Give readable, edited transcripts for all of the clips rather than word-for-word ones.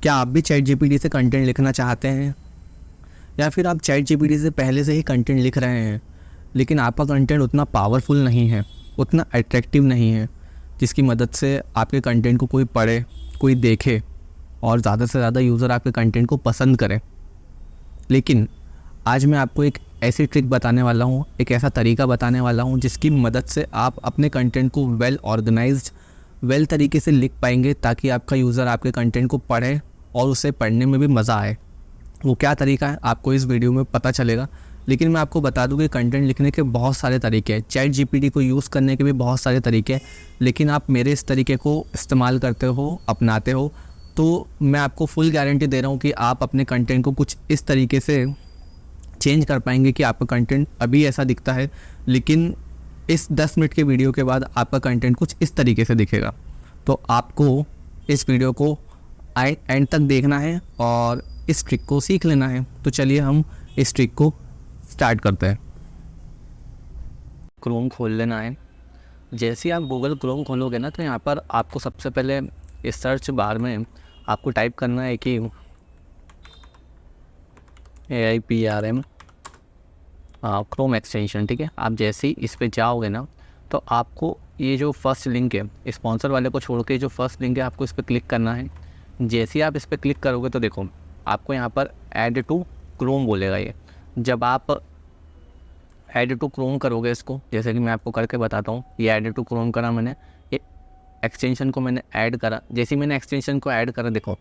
क्या आप भी चैट जीपीटी से कंटेंट लिखना चाहते हैं, या फिर आप चैट जीपीटी से पहले से ही कंटेंट लिख रहे हैं लेकिन आपका कंटेंट उतना पावरफुल नहीं है, उतना अट्रैक्टिव नहीं है जिसकी मदद से आपके कंटेंट को कोई पढ़े, कोई देखे और ज़्यादा से ज़्यादा यूज़र आपके कंटेंट को पसंद करें। लेकिन आज मैं आपको एक ऐसी ट्रिक बताने वाला हूँ, एक ऐसा तरीका बताने वाला हूँ जिसकी मदद से आप अपने कंटेंट को वेल ऑर्गेनाइज्ड, वेल तरीके से लिख पाएंगे ताकि आपका यूज़र आपके कंटेंट को पढ़े और उसे पढ़ने में भी मज़ा आए। वो क्या तरीका है आपको इस वीडियो में पता चलेगा। लेकिन मैं आपको बता दूं कि कंटेंट लिखने के बहुत सारे तरीके हैं, चैट जीपीटी को यूज़ करने के भी बहुत सारे तरीके हैं। लेकिन आप मेरे इस तरीके को इस्तेमाल करते हो, अपनाते हो, तो मैं आपको फुल गारंटी दे रहा हूँ कि आप अपने कंटेंट को कुछ इस तरीके से चेंज कर पाएंगे कि आपका कंटेंट अभी ऐसा दिखता है लेकिन इस 10 मिनट के वीडियो के बाद आपका कंटेंट कुछ इस तरीके से दिखेगा। तो आपको इस वीडियो को एंड तक देखना है और इस ट्रिक को सीख लेना है। तो चलिए हम इस ट्रिक को स्टार्ट करते हैं। क्रोम खोल लेना है। जैसे ही आप गूगल क्रोम खोलोगे ना तो यहाँ पर आपको सबसे पहले इस सर्च बार में आपको टाइप करना है कि AIPRM क्रोम एक्सटेंशन, ठीक है। आप जैसे ही इस पे जाओगे ना तो आपको ये जो फर्स्ट लिंक है, स्पॉन्सर वाले को छोड़ के जो फर्स्ट लिंक है आपको इस पर क्लिक करना है। जैसे ही आप इस पर क्लिक करोगे तो देखो आपको यहाँ पर ऐड टू क्रोम बोलेगा। ये जब आप ऐड टू क्रोम करोगे इसको, जैसे कि मैं आपको करके बताता हूँ, ये ऐड टू क्रोम करा मैंने, ये एक्सटेंशन को मैंने ऐड करा। जैसे ही मैंने एक्सटेंशन को ऐड करा देखो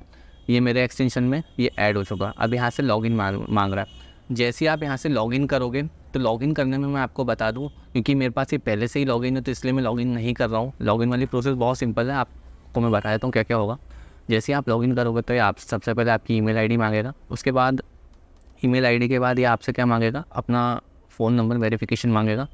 ये मेरे एक्सटेंशन में ये ऐड हो चुका। अब यहाँ से लॉगिन मांग रहा है। जैसे ही आप यहाँ से लॉगिन करोगे तो लॉगिन करने में मैं आपको बता दूँ, क्योंकि मेरे पास ये पहले से ही लॉगिन है तो इसलिए मैं लॉगिन नहीं कर रहा हूँ। लॉगिन वाली प्रोसेस बहुत सिंपल है, आपको मैं बता देता हूँ क्या क्या होगा। जैसे ही आप लॉगिन करोगे तो ये आप सबसे पहले आपकी ईमेल आईडी मांगेगा। उसके बाद ईमेल आईडी के बाद ये आपसे क्या मांगेगा, अपना फ़ोन नंबर वेरिफिकेशन मांगेगा।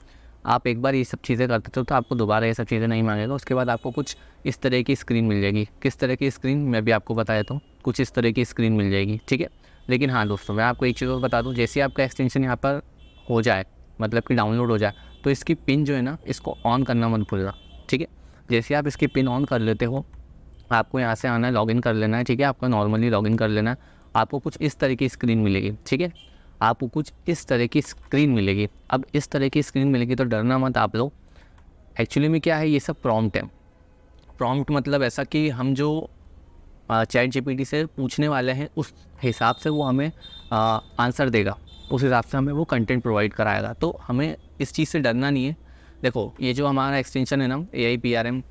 आप एक बार ये सब चीज़ें करते हो तो आपको दोबारा ये सब चीज़ें नहीं मांगेगा। उसके बाद आपको कुछ इस तरह की स्क्रीन मिल जाएगी। किस तरह की स्क्रीन मैं भी आपको बता देता हूँ, कुछ इस तरह की स्क्रीन मिल जाएगी, ठीक है। लेकिन हाँ दोस्तों, मैं आपको एक चीज़ और बता दूँ, जैसे आपका एक्सटेंशन यहाँ पर हो जाए, मतलब कि डाउनलोड हो जाए, तो इसकी पिन जो है ना इसको ऑन करना मत भूलना, ठीक है। जैसे आप इसकी पिन ऑन कर लेते हो आपको यहाँ से आना है, लॉगिन कर लेना है, ठीक है। आपका नॉर्मली लॉगिन कर लेना है। आपको कुछ इस तरह की स्क्रीन मिलेगी, ठीक है। आपको कुछ इस तरह की स्क्रीन मिलेगी। अब इस तरह की स्क्रीन मिलेगी तो डरना मत आप लोग। एक्चुअली में क्या है, ये सब प्रॉम्प्ट है। प्रॉम्प्ट मतलब ऐसा कि हम जो चैट जीपीटी से पूछने वाले हैं उस हिसाब से वो हमें आंसर देगा, उस हिसाब से हमें वो कंटेंट प्रोवाइड कराएगा। तो हमें इस चीज़ से डरना नहीं है। देखो ये जो हमारा एक्सटेंशन है ना AIPRM,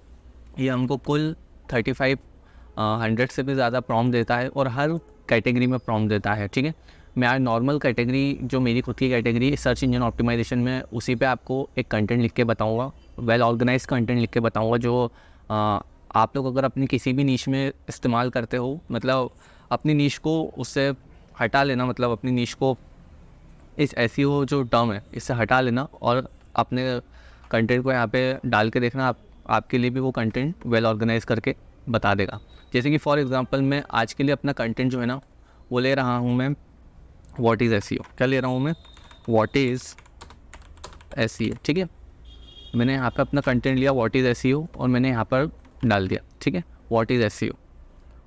ये हमको कुल 3500 से भी ज़्यादा प्रॉम्प्ट देता है और हर कैटेगरी में प्रॉम्प्ट देता है, ठीक है। मैं आज नॉर्मल कैटेगरी, जो मेरी खुद की कैटेगरी सर्च इंजन ऑप्टिमाइजेशन में, उसी पे आपको एक कंटेंट लिख के बताऊंगा, वेल ऑर्गेनाइज कंटेंट लिख के बताऊंगा जो आप लोग अगर अपनी किसी भी नीश में इस्तेमाल करते हो, मतलब अपनी नीश को उससे हटा लेना, मतलब अपनी नीश को इस SEO जो टर्म है इससे हटा लेना और अपने कंटेंट को यहाँ पे डाल के देखना, आपके लिए भी वो कंटेंट वेल ऑर्गेनाइज करके बता देगा। जैसे कि फॉर एग्जांपल मैं आज के लिए अपना कंटेंट जो है ना वो ले रहा हूँ मैं व्हाट इज़ SEO। क्या ले रहा हूँ मैं, व्हाट इज़ SEO, ठीक है। मैंने यहाँ पे अपना कंटेंट लिया व्हाट इज़ SEO और मैंने यहाँ पर डाल दिया, ठीक है, व्हाट इज़ SEO।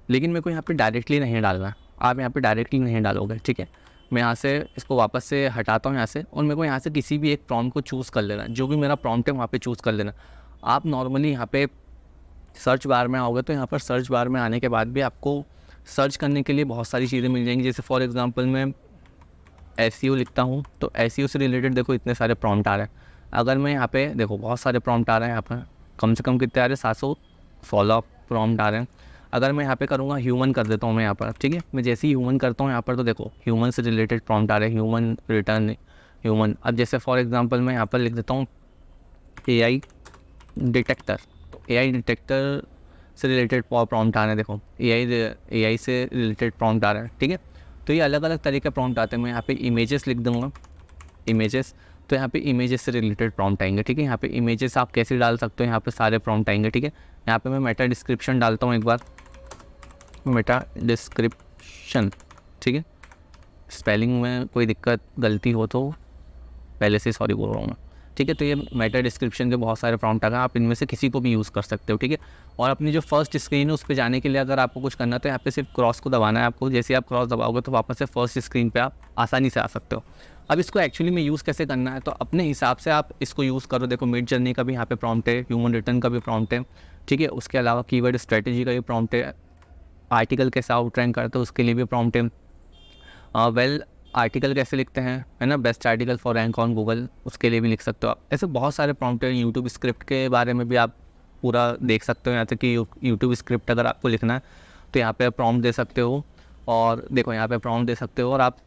लेकिन मेरे को यहाँ पे डायरेक्टली नहीं डालना है, आप यहाँ पे डायरेक्टली नहीं डालोगे, ठीक है। मैं यहाँ से इसको वापस से हटाता हूँ यहाँ से, और मेरे को यहाँ से किसी भी एक प्रॉम्प्ट को चूज़ कर लेना, जो भी मेरा प्रॉम्प्ट है वहाँ पे चूज़ कर लेना। आप नॉर्मली यहाँ पे सर्च बार में आओगे तो यहाँ पर सर्च बार में आने के बाद भी आपको सर्च करने के लिए बहुत सारी चीज़ें मिल जाएंगी। जैसे फॉर एग्जांपल मैं SEO लिखता हूँ तो SEO से रिलेटेड देखो इतने सारे प्रॉम्प्ट आ रहे हैं। अगर मैं यहाँ पे देखो बहुत सारे प्रॉम्प्ट आ रहे हैं, यहाँ पर कम से कम कितने आ रहे हैं, 716 प्रॉम्प्ट आ रहे हैं। अगर मैं यहाँ पे करूँगा ह्यूमन कर देता हूँ मैं यहाँ पर, ठीक है। मैं जैसे ही ह्यूमन करता हूँ यहाँ पर तो देखो ह्यूमन से रिलेटेड प्रॉम्प्ट आ रहे हैं, ह्यूमन रिटर्न ह्यूमन। अब जैसे फॉर एग्जांपल मैं यहाँ पर लिख देता हूँ AI डिटेक्टर, तो AI डिटेक्टर से रिलेटेड प्रॉम्प्ट आ रहे हैं। देखो AI से रिलेटेड प्रॉम्प्ट आ रहे हैं, ठीक है। तो ये अलग अलग तरह के प्रॉम्प्ट आते हैं। मैं यहाँ पे इमेजेस लिख दूँगा, इमेजेस, तो यहाँ पे इमेजेस से रिलेटेड प्रॉम्प्ट आएंगे, ठीक है। यहाँ पे इमेजेस आप कैसे डाल सकते हो, यहाँ पे सारे प्रॉम्प्ट आएंगे, ठीक है। यहाँ पे मैं मेटा डिस्क्रिप्शन डालता हूँ, एक बार मेटा डिस्क्रिप्शन, ठीक है। स्पेलिंग में कोई दिक्कत गलती हो तो पहले से सॉरी बोल रहा हूँ मैं, ठीक है। तो ये मेटा डिस्क्रिप्शन के बहुत सारे प्रॉम्प्ट आ गए, आप इनमें से किसी को भी यूज़ कर सकते हो, ठीक है। और अपनी जो फर्स्ट स्क्रीन है उस पर जाने के लिए अगर आपको कुछ करना है तो यहाँ पे सिर्फ क्रॉस को दबाना है आपको। जैसे आप क्रॉस दबाओगे तो वापस से फर्स्ट स्क्रीन पे आप आसानी से आ सकते हो। अब इसको एक्चुअली में यूज़ कैसे करना है, तो अपने हिसाब से आप इसको यूज़ करो। देखो मिड जर्नी का भी यहाँ पे प्रॉम्प्ट है, ह्यूमन रिटर्न का भी प्रॉम्प्ट है, ठीक है। उसके अलावा कीवर्ड स्ट्रेटेजी का भी प्रॉम्प्ट है, आर्टिकल कैसे आउटरैंक करते हो उसके लिए भी प्रॉम्प्ट है, वेल आर्टिकल कैसे लिखते हैं, है ना, best article for rank on Google, उसके लिए भी लिख सकते हो आप। ऐसे बहुत सारे प्रॉम्प्ट हैं। यूट्यूब स्क्रिप्ट के बारे में भी आप पूरा देख सकते हो, यहाँ तक कि यूट्यूब स्क्रिप्ट अगर आपको लिखना है तो यहाँ पे प्रॉम्प्ट दे सकते हो। और देखो यहाँ पे प्रॉम्प्ट दे सकते हो और आप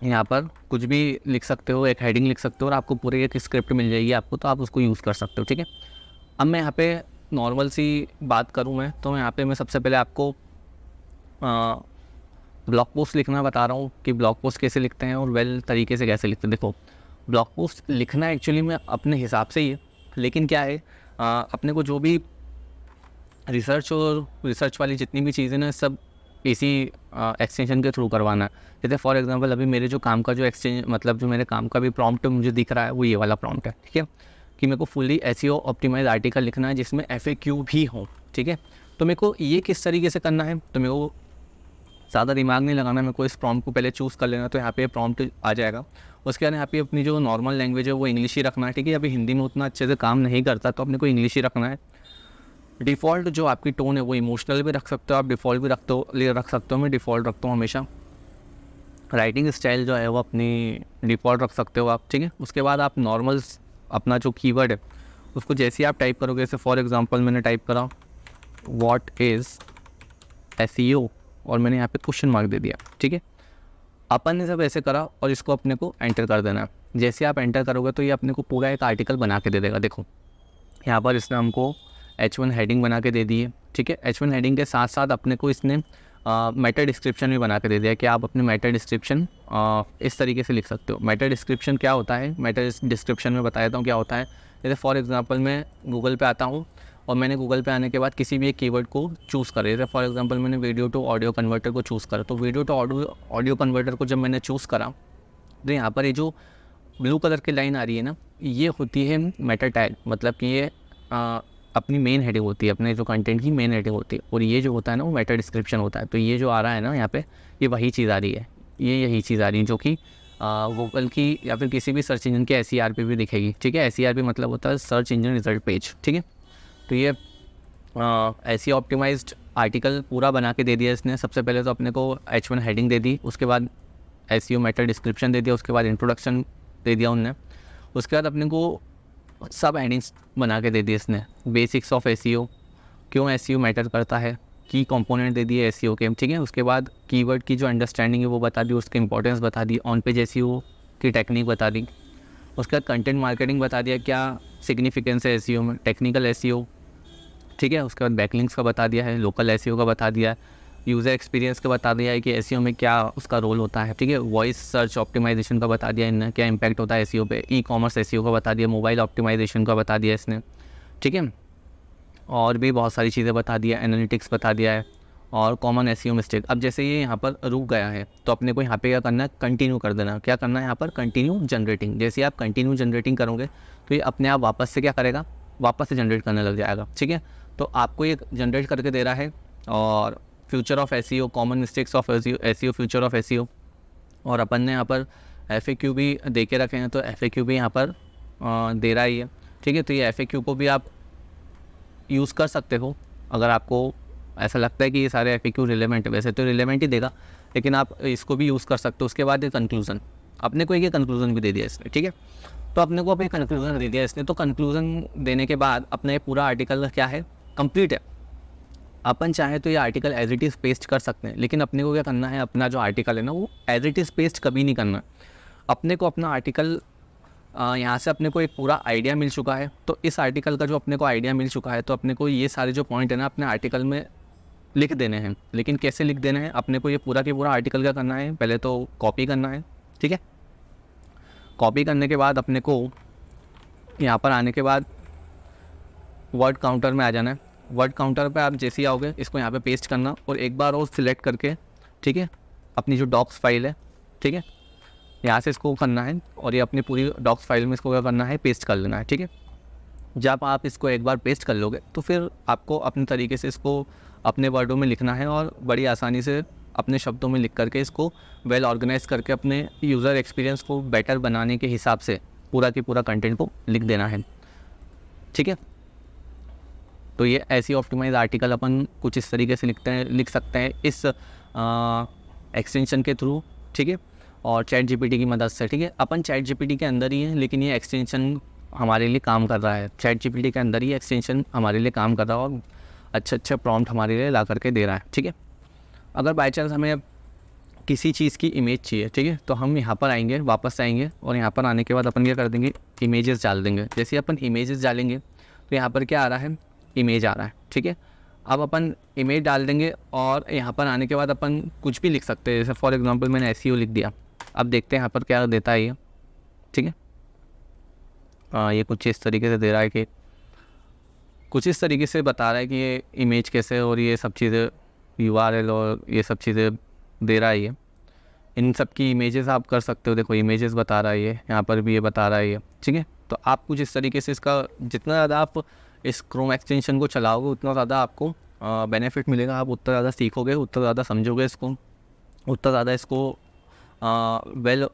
यहाँ पर कुछ भी लिख सकते हो, एक हेडिंग लिख सकते हो और आपको पूरी एक स्क्रिप्ट मिल जाएगी आपको, तो आप उसको यूज़ कर सकते हो, ठीक है। अब मैं यहाँ पे नॉर्मल सी बात करूँ मैं, तो यहाँ पे मैं सबसे पहले आपको ब्लॉग पोस्ट लिखना बता रहा हूँ कि ब्लॉग पोस्ट कैसे लिखते हैं और वेल तरीके से कैसे लिखते हैं। देखो ब्लॉग पोस्ट लिखना एक्चुअली में अपने हिसाब से ही है, लेकिन क्या है अपने को जो भी रिसर्च वाली जितनी भी चीज़ें ना सब इसी एक्सटेंशन के थ्रू करवाना है। जैसे फॉर एग्जांपल अभी मेरे जो काम का जो मतलब जो मेरे काम का भी प्रॉम्प्ट मुझे दिख रहा है वो ये वाला प्रॉम्प्ट है, ठीक है, कि मेरे को फुल्ली एसईओ ऑप्टिमाइज आर्टिकल लिखना है जिसमें FAQ भी हो, ठीक है। तो मेरे को ये किस तरीके से करना है, तो मेरे को ज़्यादा दिमाग नहीं लगाना, मेरे को इस प्रॉम्प्ट को पहले चूज़ कर लेना। तो यहाँ पे प्रॉम्प्ट आ जाएगा। उसके बाद यहाँ पे अपनी जो नॉर्मल लैंग्वेज है वो इंग्लिश ही रखना है, ठीक है। अभी हिंदी में उतना अच्छे से काम नहीं करता तो अपने को इंग्लिश ही रखना है। डिफ़ॉल्ट जो आपकी टोन है वो इमोशनल भी रख सकते हो आप, डिफ़ॉल्ट भी रख सकते हो। मैं डिफ़ॉल्ट रखता हूँ हमेशा। राइटिंग स्टाइल जो है वो अपनी डिफ़ॉल्ट रख सकते हो आप, ठीक है। उसके बाद आप नॉर्मल अपना जो कीवर्ड है उसको जैसे ही आप टाइप करोगे, जैसे फॉर एग्जांपल मैंने टाइप करा व्हाट इज़ SEO और मैंने यहाँ पे क्वेश्चन मार्क दे दिया, ठीक है। अपन ने सब ऐसे करा और इसको अपने को एंटर कर देना है। जैसे आप एंटर करोगे तो ये अपने को पूरा एक आर्टिकल बना के दे देगा। देखो यहाँ पर इसने हमको H1 हेडिंग बना के दे दी है, ठीक है। H1 हेडिंग के साथ साथ अपने को इसने मेटा डिस्क्रिप्शन भी बना के दे दिया कि आप अपने मेटा डिस्क्रिप्शन इस तरीके से लिख सकते हो। मेटा डिस्क्रिप्शन क्या होता है, मेटा डिस्क्रिप्शन में बता देता हूँ क्या होता है। जैसे फॉर एग्जांपल मैं गूगल पे आता हूँ और मैंने गूगल पे आने के बाद किसी भी एक कीवर्ड को चूज़ करें, जैसे फॉर एग्जांपल मैंने वीडियो टू ऑडियो कन्वर्टर को चूज़ करा। तो वीडियो टू ऑडियो कन्वर्टर को जब मैंने चूज़ करा तो यहाँ पर ये जो ब्लू कलर की लाइन आ रही है ना, ये होती है मेटा टैग, मतलब कि ये अपनी मेन हेडिंग होती है, अपने जो कंटेंट की मेन हेडिंग होती है। और ये जो होता है ना वो मेटा डिस्क्रिप्शन होता है। तो ये जो आ रहा है ना यहाँ पे, ये वही चीज़ आ रही है, यही चीज़ आ रही है जो कि गूगल की या फिर किसी भी सर्च इंजन के SER पे भी दिखेगी, ठीक है। SER मतलब होता है सर्च इंजन रिजल्ट पेज, ठीक है। तो ये SEO ऑप्टिमाइज्ड आर्टिकल पूरा बना के दे दिया इसने। सबसे पहले तो अपने को H1 हेडिंग दे दी, उसके बाद SEO मेटा डिस्क्रिप्शन दे दिया, उसके बाद इंट्रोडक्शन दे दिया उनने, उसके बाद अपने को सब हेडिंग्स बना के दे दी इसने। बेसिक्स ऑफ SEO, क्यों SEO मैटर करता है, की कंपोनेंट दे दिए SEO के, ठीक है। उसके बाद कीवर्ड की जो अंडरस्टैंडिंग है वो बता दी, उसकी इंपॉर्टेंस बता दी, ऑन पेज SEO की टेक्निक बता दी। उसके बाद कंटेंट मार्केटिंग बता दिया, क्या सिग्निफिकेंस है SEO में, टेक्निकल SEO, ठीक है। उसके बाद बैकलिंक्स का बता दिया है, लोकल SEO का बता दिया है, यूज़र एक्सपीरियंस का बता दिया है कि SEO में क्या उसका रोल होता है, ठीक है। वॉइस सर्च ऑप्टिमाइजेशन का बता दिया इनने, क्या इंपैक्ट होता है SEO पे। ई-कॉमर्स SEO का बता दिया, मोबाइल ऑप्टिमाइजेशन का बता दिया इसने, ठीक है। और भी बहुत सारी चीज़ें बता दिया, एनालिटिक्स बता दिया है और कॉमन SEO मिस्टेक। अब जैसे ये यहाँ पर रुक गया है तो अपने को यहाँ पे क्या करना है, कंटिन्यू कर देना। क्या करना है यहाँ पर, कंटिन्यू जनरेटिंग। जैसे आप कंटिन्यू जनरेटिंग करोगे तो ये अपने आप वापस से क्या करेगा, वापस से जनरेट करने लग जाएगा, ठीक है। तो आपको ये जनरेट करके दे रहा है। और future of SEO, common mistakes of SEO, future of SEO। और अपन ने यहाँ पर FAQ भी दे के रखे हैं, तो FAQ भी यहाँ पर दे रहा ही है, ठीक है। तो ये FAQ को भी आप यूज़ कर सकते हो अगर आपको ऐसा लगता है कि ये सारे FAQ रिलेवेंट है। वैसे तो रिलेवेंट ही देगा, लेकिन आप इसको भी यूज़ कर सकते हो। उसके बाद ये कंक्लूज़न, अपने को एक कंक्लूज़न भी दे दिया इसने, ठीक है। तो अपने को अब एक कंक्लूज़न दे दिया इसने, तो कंक्लूज़न देने के बाद अपना ये पूरा आर्टिकल क्या है, कंप्लीट है। अपन चाहे तो ये article as it is paste कर सकते हैं, लेकिन अपने को क्या करना है, अपना जो आर्टिकल है ना वो एज इट इज़ पेस्ट कभी नहीं करना। अपने को अपना आर्टिकल यहाँ से अपने को एक पूरा आइडिया मिल चुका है। तो इस आर्टिकल का जो अपने को आइडिया मिल चुका है, तो अपने को ये सारे जो पॉइंट है ना अपने आर्टिकल में लिख देने हैं। लेकिन कैसे लिख देने हैं, अपने को ये पूरा के पूरा आर्टिकल क्या करना है, पहले तो कॉपी करना है, ठीक है। कॉपी करने के बाद अपने को यहाँ पर आने के बाद वर्ड काउंटर में आ जाना है। वर्ड काउंटर पे आप जैसे ही आओगे इसको यहाँ पे पेस्ट करना और एक बार और सिलेक्ट करके, ठीक है, अपनी जो डॉक्स फाइल है, ठीक है, यहाँ से इसको करना है और ये अपनी पूरी डॉक्स फाइल में इसको क्या करना है, पेस्ट कर लेना है, ठीक है। जब आप इसको एक बार पेस्ट कर लोगे तो फिर आपको अपने तरीके से इसको अपने वर्डों में लिखना है और बड़ी आसानी से अपने शब्दों में लिख करके इसको वेल ऑर्गेनाइज करके अपने यूज़र एक्सपीरियंस को बेटर बनाने के हिसाब से पूरा की पूरा कंटेंट को लिख देना है, ठीक है। तो ये ऐसी ऑप्टिमाइज आर्टिकल अपन कुछ इस तरीके से लिख सकते हैं इस एक्सटेंशन के थ्रू, ठीक है, और चैट जीपीटी की मदद से, ठीक है। अपन चैट जीपीटी के अंदर ही हैं लेकिन ये एक्सटेंशन हमारे लिए काम कर रहा है, चैट जीपीटी के अंदर ही एक्सटेंशन हमारे लिए काम कर रहा है और अच्छे प्रॉम्प्ट हमारे लिए ला करके दे रहा है, ठीक है। अगर बाई चांस हमें किसी चीज़ की इमेज चाहिए, ठीक है, तो हम यहाँ पर आएंगे, वापस आएंगे और यहाँ पर आने के बाद अपन क्या कर देंगे, इमेजेस डाल देंगे। जैसे अपन इमेजेस डालेंगे तो यहाँ पर क्या आ रहा है, इमेज आ रहा है, ठीक है। अब अपन इमेज डाल देंगे और यहाँ पर आने के बाद अपन कुछ भी लिख सकते हैं। जैसे फॉर एग्जांपल मैंने SEO लिख दिया, अब देखते हैं यहाँ पर क्या देता है ये, ठीक है। ये कुछ इस तरीके से दे रहा है कि कुछ इस तरीके से बता रहा है कि ये इमेज कैसे और ये सब चीज़ें URL और ये सब चीज़ें दे रहा है ये। इन सब की इमेजेस आप कर सकते हो, देखो इमेजेस बता रहा है ये, यहाँ पर भी ये बता रहा है ये, ठीक है। तो आप कुछ इस तरीके से इसका जितना ज़्यादा आप इस क्रोम एक्सटेंशन को चलाओगे उतना ज़्यादा आपको बेनिफिट मिलेगा, आप उतना ज़्यादा सीखोगे, उतना ज़्यादा समझोगे इसको, उतना ज़्यादा इसको वेल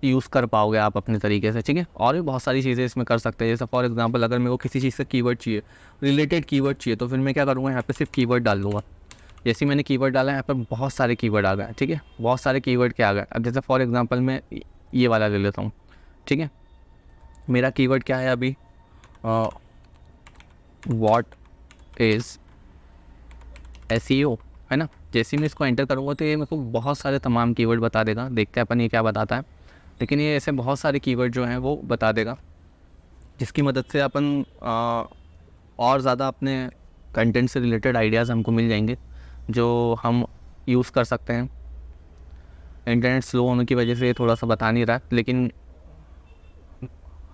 यूज़ कर पाओगे आप अपने तरीके से, ठीक है। और भी बहुत सारी चीज़ें इसमें कर सकते हैं। जैसे फॉर एग्जांपल अगर मेरे को किसी चीज़ से कीवर्ड चाहिए, रिलेटेड कीवर्ड चाहिए, तो फिर मैं क्या करूँगा, यहाँ पे सिर्फ कीवर्ड डाल दूँगा। जैसे मैंने कीवर्ड डाला यहाँ पर बहुत सारे कीवर्ड आ गए, ठीक है, बहुत सारे कीवर्ड क्या आ गए। अब जैसे फॉर एग्जांपल मैं ये वाला ले लेता हूँ, ठीक है। मेरा कीवर्ड क्या है अभी, व्हाट इज़ SEO, है ना। जैसे मैं इसको एंटर करूँगा तो ये मेरे को बहुत सारे तमाम कीवर्ड बता देगा। देखते हैं अपन ये क्या बताता है, लेकिन ये ऐसे बहुत सारे कीवर्ड जो हैं वो बता देगा, जिसकी मदद से अपन और ज़्यादा अपने कंटेंट से रिलेटेड आइडियाज़ हमको मिल जाएंगे जो हम यूज़ कर सकते हैं। इंटरनेट स्लो होने की वजह से ये थोड़ा सा बता नहीं रहा, लेकिन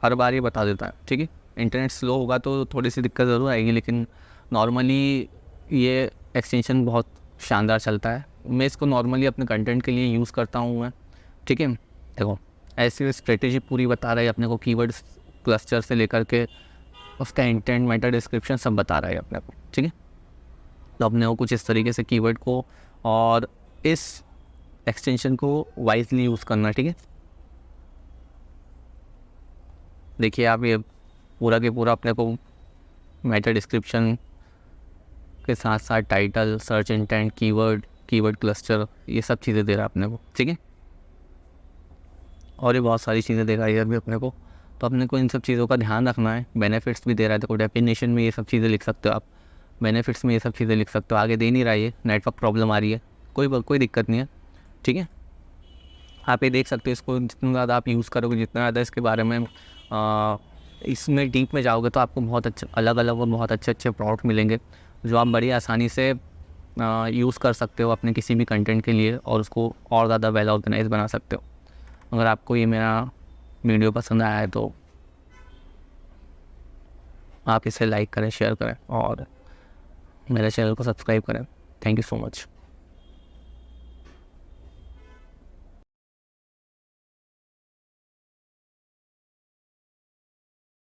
हर बार ये बता देता है, ठीक है। इंटरनेट स्लो होगा तो थोड़ी सी दिक्कत ज़रूर आएगी, लेकिन नॉर्मली ये एक्सटेंशन बहुत शानदार चलता है। मैं इसको नॉर्मली अपने कंटेंट के लिए यूज़ करता हूँ मैं, ठीक है। देखो ऐसी स्ट्रेटेजी पूरी बता रहा है अपने को, कीवर्ड क्लस्टर से लेकर के उसका इंटेंट, मेटा डिस्क्रिप्शन सब बता रहा है अपने को, ठीक है। तो अपने को कुछ इस तरीके से कीवर्ड को और इस एक्सटेंशन को वाइजली यूज़ करना, ठीक है। देखिए आप ये पूरा के पूरा अपने को मेटा डिस्क्रिप्शन के साथ साथ title, search intent, keyword cluster, ये सब चीज़ें दे रहा है अपने को, ठीक है। और ये बहुत सारी चीज़ें दे रहा है अभी अपने को, तो अपने को इन सब चीज़ों का ध्यान रखना है। बेनिफिट्स भी दे रहा है, देखो डेफिनेशन में ये सब चीज़ें लिख सकते हो आप, बेनिफिट्स में ये सब चीज़ें लिख सकते हो। आगे दे नहीं रहा है ये, नेटवर्क प्रॉब्लम आ रही है, कोई दिक्कत नहीं है, ठीक है। आप ये देख सकते हो, इसको जितना ज़्यादा आप यूज़ करोगे, जितना ज़्यादा इसके बारे में इसमें डीप में जाओगे तो आपको बहुत अच्छे अलग अलग और बहुत अच्छे प्रोडक्ट मिलेंगे जो आप बड़ी आसानी से यूज़ कर सकते हो अपने किसी भी कंटेंट के लिए और उसको और ज़्यादा वेल ऑर्गेनाइज बना सकते हो। अगर आपको ये मेरा वीडियो पसंद आया है तो आप इसे लाइक करें, शेयर करें और मेरे चैनल को सब्सक्राइब करें। Thank you so much.